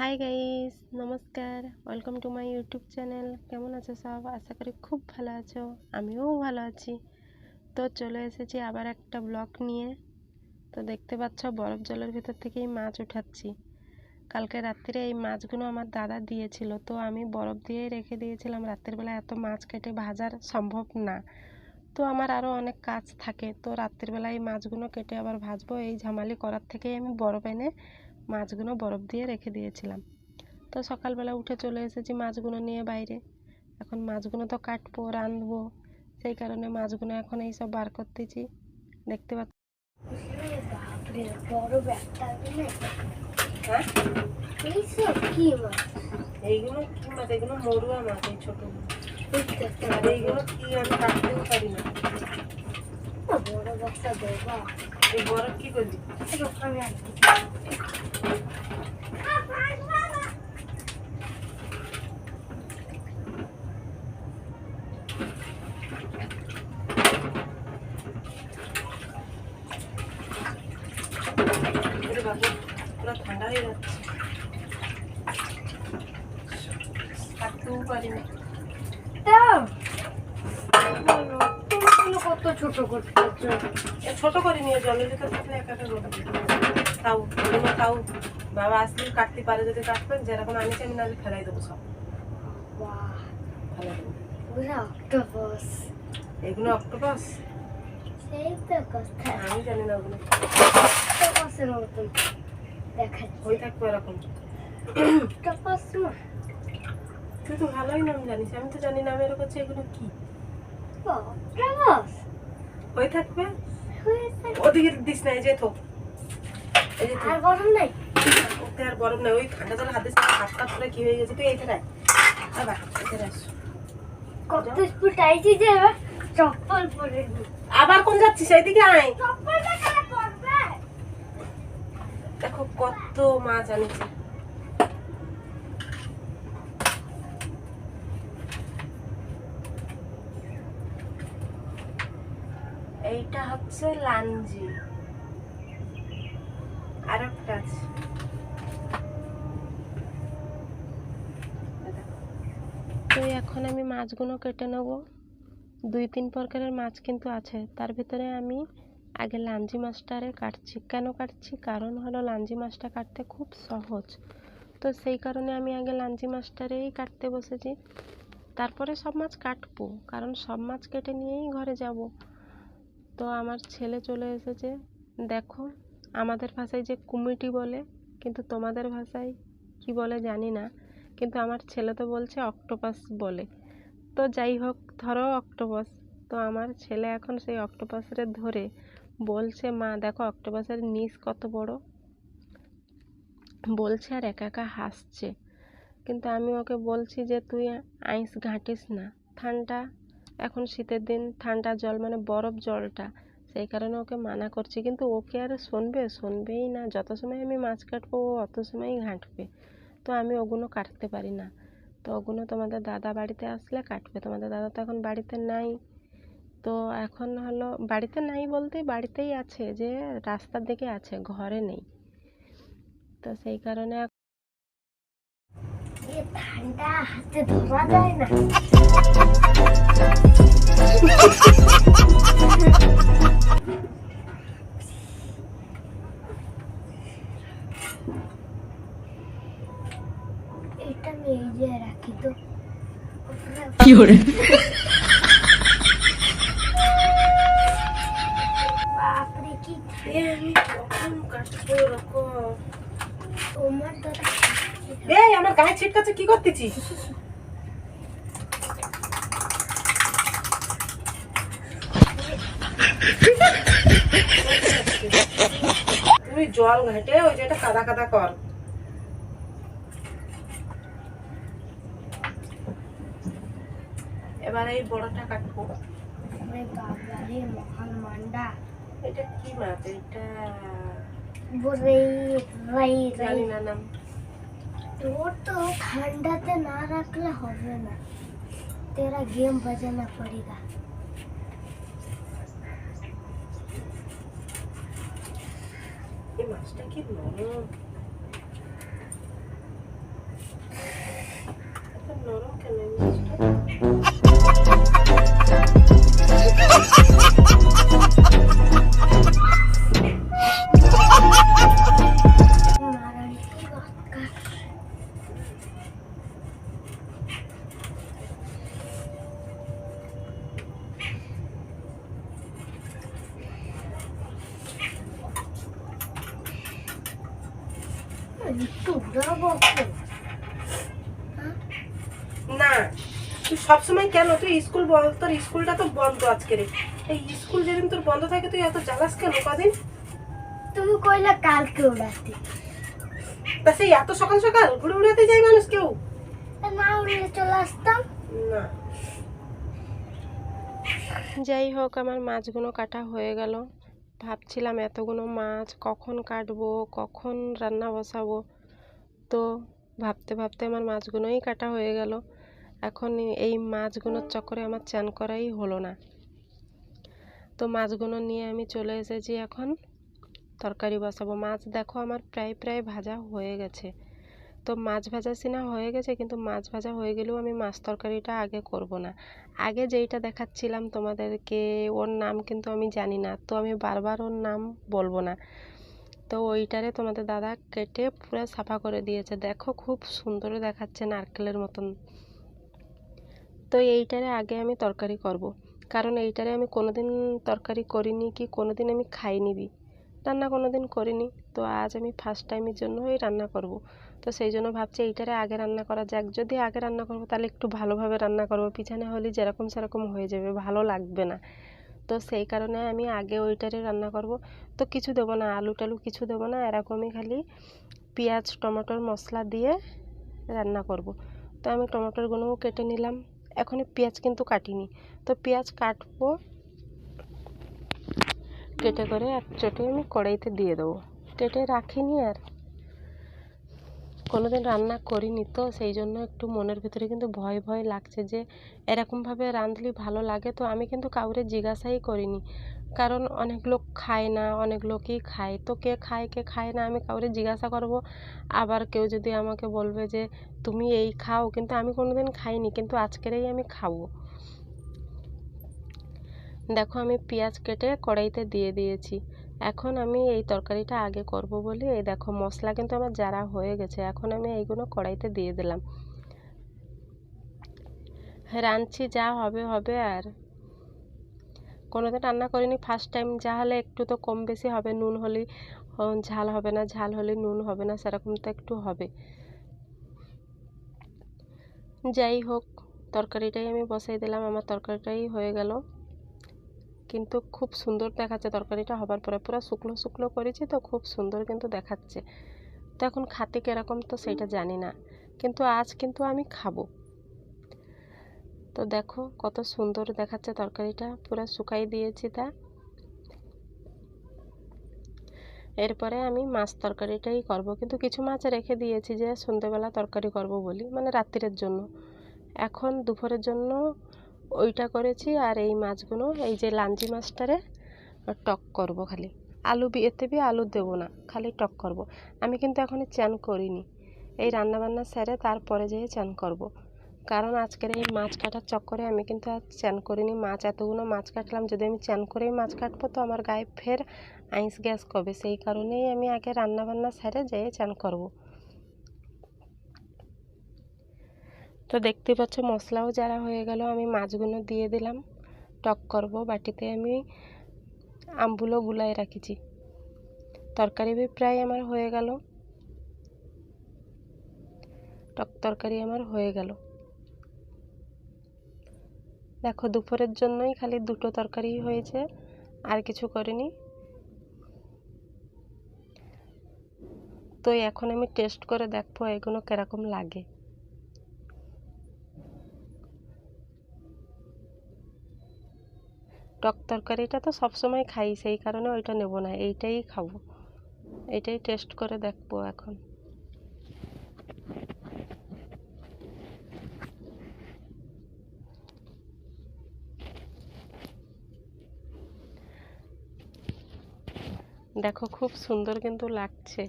Hi guys, নমস্কার। Welcome to my YouTube channel. কেমন আছো সব? আশা করি খুব ভালো আছো। আমিও ভালো আছি। তো চলে এসেছি আবার একটা ব্লগ নিয়ে। তো দেখতে পাচ্ছ বরফ জলের ভিতর থেকেই মাছ উঠাচ্ছি। কালকে রাত্রিরে এই মাছগুলো আমার দাদা দিয়েছিল, তো আমি বরফ দিয়েই রেখে দিয়েছিলাম। রাত্রের বেলা এত মাছ কেটে ভাজার সম্ভব না, তো আমার আরও অনেক কাজ থাকে। তো রাত্রিবেলা এই মাছগুলো কেটে আবার ভাজবো, এই ঝামালি করার থেকেই আমি বরফ এনে মাছগুলো বরফ দিয়ে রেখে দিয়েছিলাম। তো সকালবেলা উঠে চলে এসেছি মাছগুলো নিয়ে বাইরে। এখন মাছগুলো তো কাটবো, রাঁধবো, সেই কারণে মাছগুলো এখন এইসব বার করতেছি। দেখতে পাচ্ছি এইগুলো কি মাছ? এগুলো মরুয়া মাছ, এই ছোট। আর এইগুলো কি আমি কাটতেও পারি না। বড় বস্তা দেবা, এই বরফ কি করবি? পুরো ঠান্ডা হয়ে যাচ্ছে, কাটতেও পারি না। কত ছোট করতে ছোট করে নিয়ে জলের ভিতর থাকলে একা একা রোদ তাও এগুলো তাও বাবা আসলে কাটতে পারে, যদি কাটবেন যেরকম আনিছি আমি নাহলে ফেলাই দেবো সব। অক্টোপাস, এগুলো অক্টোপাস? সেই তো কথা, আমি জানি না ওগুলো অক্টোপাসের মতন দেখাচ্ছে, হয়ে থাকবে এরকম। অক্টোপাস না, তুই তো ভালোই নাম জানিস, আমি তো জানি না। আমি এরকম হচ্ছে এগুলো কি অক্টোপাস হয়ে থাকবে। ওদিকে দিস না, এই যে তো আর গরম নাই, ওতে আর গরম নাই। ওই ঠান্ডা জল হাতে হাতটা পুরো কি হয়ে গেছে। তুই এইটা রাখ, বাবা এটা রাখ। কত স্পিড আইছি যে চপ্পল পরে আবার কোন যাচ্ছিস? এইদিকে আয়, চপ্পলটা কেন পরবে? দেখো কত মাছ আনিছি। এইটা হচ্ছে লাঞ্জি, আর একটা আছে। তো এখন আমি মাছগুলো কেটে নেব। 2-3 প্রকারের মাছ কিন্তু আছে, তার ভিতরে আমি আগে লাঞ্জি মাছটারে কাটছি। কেন কাটছি? কারণ হলো লাঞ্জি মাছটা কাটতে খুব সহজ, তো সেই কারণে আমি আগে লাঞ্জি মাছটারেই কাটতে বসেছি। তারপরে সব মাছ কাটবো, কারণ সব মাছ কেটে নিয়েই ঘরে যাব। তো আমার ছেলে চলে এসেছে। দেখো, আমাদের ভাষায় যে কুমিটি বলে, কিন্তু তোমাদের ভাষায় কি বলে জানি না, কিন্তু আমার ছেলে তো বলছে অক্টোপাস বলে। তো যাই হোক, ধরো অক্টোপাস। তো আমার ছেলে এখন সেই অক্টোপাসের ধরে বলছে, মা দেখো অক্টোপাসের নিচ কত বড়, বলছে আর একা একা হাসছে। কিন্তু আমি ওকে বলছি যে তুই আইস ঘাঁটিস না, ঠান্ডা, এখন শীতের দিন, ঠান্ডা জল মানে বরফ জলটা, সেই কারণে ওকে মানা করছি। কিন্তু ওকে আর শুনবেই না। যত সময় আমি মাছ কাটবো ও অত সময়ই ঘাঁটবে। তো আমি ওগুলো কাটতে পারি না। তো ওগুলো তোমাদের দাদা বাড়িতে আসলে কাটবে। তোমাদের দাদা তো এখন বাড়িতে নাই। তো এখন হলো বাড়িতে নাই বলতে বাড়িতেই আছে, যে রাস্তার দিকে আছে, ঘরে নেই। তো সেই কারণে ঠান্ডা হাতে ধরা যায় না। এটা আমি এই যে রাখি তো কি করে বাপরে, কি আমি কখন কাটবো এরকম? তোমার দাদা এই আমার গায়ে ছিটকাচ্ছে, কি করতেছিস? তুমি জল ঘাটে ওই যে এটা কাদা কাদা কর। এবার এই বড়টা কাটবো। বাবারে মহান মান্ডা, এটা কি মাছ? এটা জানি না নাম। তোর তো ঠান্ডাতে না রাখলে হবে না, তেরা গেম বাজানা পড়েগা। এই মাছটা কি নরম। কেন এই মাছটা? না তুই সবসময় কেন, তুই স্কুল বন্ধ, তোর স্কুলটা তো বন্ধ আজকে রে। এই স্কুল যেদিন তোর বন্ধ থাকে তুই এত জ্বালাস কেন কদিন? তুমি কইলা কালকে উড়াতে, তা সেই এত সকাল সকাল ঘুরে উড়াতে যায় মানুষ কেউ? না উড়লে চলে আসতাম না। যাই হোক, আমার মাছগুলো কাটা হয়ে গেল। ভাবছিলাম এতগুলো মাছ কখন কাটবো, কখন রান্না বসাবো। তো ভাবতে ভাবতে আমার মাছগুলোই কাটা হয়ে গেল। এখন এই মাছগুলোর চক্করে আমার চান করাই হলো না। তো মাছগুলো নিয়ে আমি চলে এসেছি এখন তরকারি বসাবো। মাছ দেখো আমার প্রায় প্রায় ভাজা হয়ে গেছে। তো মাছ ভাজা সিনা হয়ে গেছে, কিন্তু মাছ ভাজা হয়ে গেলেও আমি মাছ তরকারিটা আগে করব না। আগে যেইটা দেখাচ্ছিলাম তোমাদেরকে, ওর নাম কিন্তু আমি জানি না, তো আমি বারবার ওর নাম বলবো না। তো ওইটারে তোমাদের দাদা কেটে পুরো সাফা করে দিয়েছে। দেখো খুব সুন্দর দেখাচ্ছে, নারকেলের মতন। তো এইটারে আগে আমি তরকারি করব, কারণ এইটারে আমি কোনোদিন তরকারি করিনি, কি কোনোদিন আমি খাইনি বি রান্না কোনোদিন করিনি। তো আজ আমি ফার্স্ট টাইমের জন্যই রান্না করব। তো সেই জন্য ভাবছি এইটারে আগে রান্না করা যাক। যদি আগে রান্না করব তাহলে একটু ভালোভাবে রান্না করব, পিছনে হলে যেরকম সেরকম হয়ে যাবে, ভালো লাগবে না। তো সেই কারণে আমি আগে ওইটারে রান্না করব। তো কিছু দেবো না, আলু টালু কিছু দেবো না, এরকমই খালি পেঁয়াজ টমেটোর মশলা দিয়ে রান্না করব। তো আমি টমেটোরগুলোও কেটে নিলাম। এখন পেঁয়াজ কিন্তু কাটিনি, তো পেঁয়াজ কাটবো, কেটে করে এক চটে আমি কড়াইতে দিয়ে দেবো। কেটে রাখিনি, আর কোনোদিন রান্না করিনি, তো সেই জন্য একটু মনের ভিতরে কিন্তু ভয় ভয় লাগছে যে এরকমভাবে রাঁধলে ভালো লাগে। তো আমি কিন্তু কাউরে জিজ্ঞাসাই করিনি, কারণ অনেক লোক খায় না, অনেক লোকই খায়। তো কে খায় কে খায় না আমি কাউরে জিজ্ঞাসা করব? আবার কেউ যদি আমাকে বলবে যে তুমি এই খাও, কিন্তু আমি কোনোদিন খাইনি, কিন্তু আজকেরই আমি খাবো। দেখো আমি পেঁয়াজ কেটে কড়াইতে দিয়ে দিয়েছি। এখন আমি এই তরকারিটা আগে করব বলে এই দেখো মশলা কিন্তু আমার জারা হয়ে গেছে। এখন আমি এইগুলো কড়াইতে দিয়ে দিলাম। রাঁধছি, যা হবে হবে। আর কোনোদিন রান্না করিনি, ফার্স্ট টাইম। যা হলে একটু তো কম বেশি হবে, নুন হলে ঝাল হবে না, ঝাল হলে নুন হবে না, সেরকম তো একটু হবে। যাই হোক, তরকারিটাই আমি বসাই দিলাম। আমার তরকারিটাই হয়ে গেল, কিন্তু খুব সুন্দর দেখাচ্ছে তরকারিটা হবার পরে। পুরো শুকনো শুকনো করেছি, তো খুব সুন্দর কিন্তু দেখাচ্ছে। তো এখন খাতে কীরকম তো সেটা জানি না, কিন্তু আজ কিন্তু আমি খাবো। তো দেখো কত সুন্দর দেখাচ্ছে তরকারিটা, পুরো শুকাই দিয়েছি। তা এরপরে আমি মাছ তরকারিটাই করব, কিন্তু কিছু মাছ রেখে দিয়েছি যে সন্ধ্যেবেলা তরকারি করব বলি, মানে রাত্রের জন্য। এখন দুপুরের জন্য ওইটা করেছি। আর এই মাছগুলো, এই যে লাঞ্জি মাছটারে টক করব খালি। আলু এতে বি আলু দেবো না, খালি টক করব। আমি কিন্তু এখনই চান করিনি, এই রান্নাবান্না সেরে তারপরে যেয়ে চান করব। কারণ আজকের এই মাছ কাটার চক্করে আমি কিন্তু আর চান করিনি। মাছ এতগুলো মাছ কাটলাম, যদি আমি চান করেই মাছ কাটবো তো আমার গায়ে ফের আইস গ্যাস কবে। সেই কারণেই আমি আগে রান্নাবান্না সেরে যেয়ে চান করব। তো দেখতে পাচ্ছ মশলাও যারা হয়ে গেল, আমি মাছগুলো দিয়ে দিলাম। টক করব, বাটিতে আমি আমগুলো গুলায় রাখিছি। তরকারি বি প্রায় আমার হয়ে গেল, টক তরকারি আমার হয়ে গেল। দেখো দুপুরের জন্যই খালি দুটো তরকারি হয়েছে, আর কিছু করিনি। তো এখন আমি টেস্ট করে দেখবো এগুলো কিরকম লাগে। টক তরকারিটা তো সবসময় খাই, সেই কারণে ওইটা নেব না, এইটাই খাবো। এইটাই টেস্ট করে দেখবো এখন। দেখো খুব সুন্দর কিন্তু লাগছে।